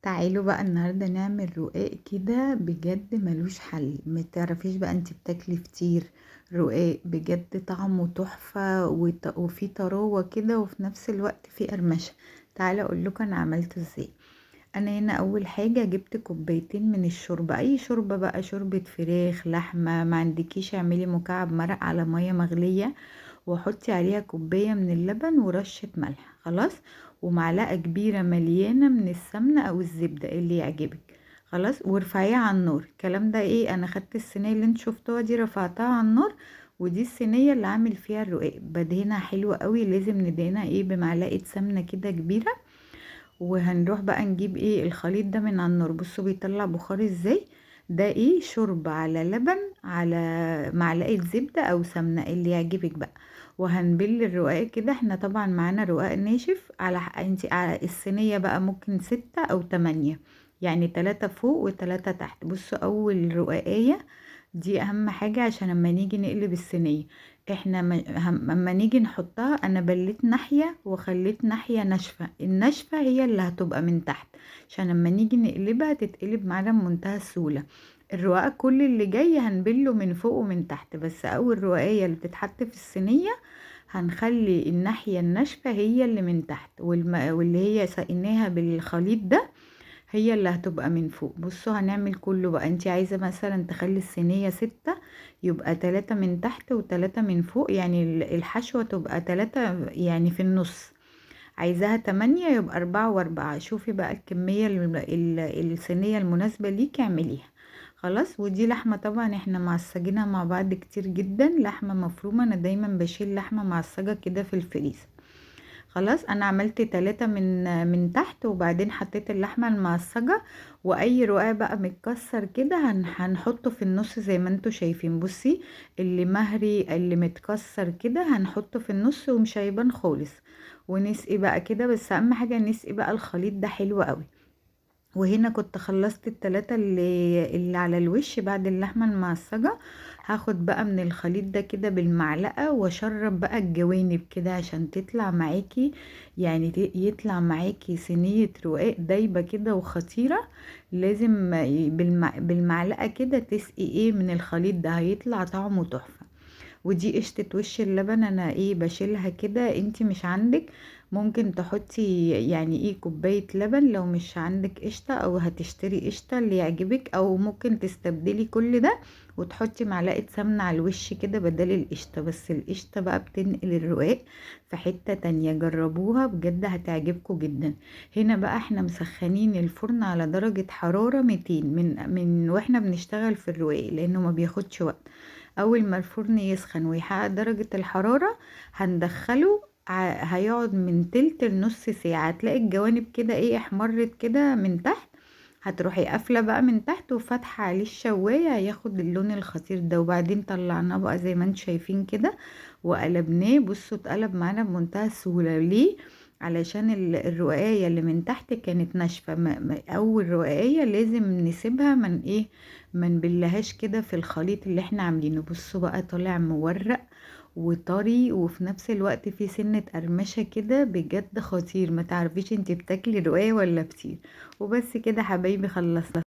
تعالوا بقى النهاردة نعمل رقاق كده بجد ملوش حل. متعرفيش بقى انتي بتاكلي فطير رقاق بجد طعمه تحفة وفي طراوة كده وفي نفس الوقت في قرمشة. تعالوا اقول لكم انا عملته ازاي. انا هنا اول حاجة جبت كوبايتين من الشوربة، اي شوربة بقى، شوربة فراخ لحمة، ما عندكيش اعملي مكعب مرق على مية مغلية وحطي عليها كوباية من اللبن ورشة ملح خلاص، ومعلقة كبيرة مليانة من السمنة او الزبدة اللي يعجبك خلاص، وارفعيها على النار. الكلام ده ايه، انا خدت الصينية اللي انت شفتوها دي رفعتها على النار، ودي الصينية اللي عامل فيها الرقاق. بدهنها حلوة قوي، لازم ندهنها ايه بمعلقة سمنة كده كبيرة. وهنروح بقى نجيب ايه الخليط ده من على النار، بصوا بيطلع بخار ازاي. ده ايه، شوربة على لبن على معلقة زبدة او سمنة اللي يعجبك بقى. وهنبل الرقاق كده، احنا طبعا معانا رقاق ناشف، على انتي على الصينية بقى ممكن 6 او 8، يعني 3 فوق و3 تحت. بصوا اول رقاقية دي اهم حاجة عشان لما نيجي نقلب الصينية، احنا اما نيجي نحطها انا بليت ناحية وخليت ناحية ناشفة، الناشفة هي اللي هتبقى من تحت عشان لما نيجي نقلبها تتقلب معانا بمنتهى السهولة. الرقاق كل اللي جاي هنبله من فوق ومن تحت، بس اول رقاية اللي بتتحط في الصينية هنخلي الناحية الناشفة هي اللي من تحت، واللي هي سقيناها بالخليط ده هي اللي هتبقى من فوق. بصوا هنعمل كله بقى، انتي عايزة مثلا تخلي الصينية 6، يبقى 3 من تحت و3 من فوق، يعني الحشوة تبقى 3 يعني في النص. عايزاها 8 يبقى 4 و4. شوفي بقى الكمية الصينية المناسبة ليكي اعمليها خلاص. ودي لحمة طبعا احنا معصجينها مع بعض كتير جدا، لحمة مفرومة، انا دايما بشيل لحمة معصجة كده في الفريزر خلاص. انا عملت 3 من تحت وبعدين حطيت اللحمة المعصجة. واي رقاق بقى متكسر كده هنحطه في النص زي ما انتوا شايفين. بصي اللي مهري اللي متكسر كده هنحطه في النص ومش هيبان خالص. ونسقي بقى كده، بس اهم حاجة نسقي بقى الخليط ده حلو قوي. وهنا كنت خلصت التلاتة اللي على الوش بعد اللحمة المعصجة. هاخد بقى من الخليط ده كده بالمعلقة واشرب بقى الجوانب كده عشان تطلع معاكي، يعني يطلع معاكي صينية رقاق دايبة كده وخطيرة. لازم بالمعلقة كده تسقي ايه من الخليط ده، هيطلع طعمه تحفة. ودي قشطة وش اللبن، انا ايه بشيلها كده، انتي مش عندك ممكن تحطي يعني ايه كوباية لبن لو مش عندك قشطة، او هتشتري قشطة اللي يعجبك، او ممكن تستبدلي كل ده وتحطي معلقة سمنة على الوش كده بدل القشطة. بس القشطة بقى بتنقل الرقاق في حتة تانية، جربوها بجد هتعجبكم جدا. هنا بقى احنا مسخنين الفرن على درجة حرارة 200 من واحنا بنشتغل في الرقاق لانه ما بياخدش وقت. اول ما الفرن يسخن ويحقق درجة الحرارة هندخله، هيقعد من تلت لنص ساعة. هتلاقي الجوانب كده ايه احمرت كده من تحت، هتروحي قافلة بقى من تحت وفاتحة عليه الشواية، هياخد اللون الخطير ده. وبعدين طلعناه بقى زي ما انتم شايفين كده وقلبناه. بصوا اتقلب معانا بمنتهى السهولة. ليه؟ علشان الرقاية اللي من تحت كانت ناشفة. اول رقاية لازم نسيبها من ايه، ما نبلهاش كده في الخليط اللي احنا عاملينه. بصوا بقى طالع مورق وطري وفي نفس الوقت في سنة قرمشة كده، بجد خطير. ما تعرفيش انتي بتاكلي رقاق ولا فطير. وبس كده حبايبي خلصنا.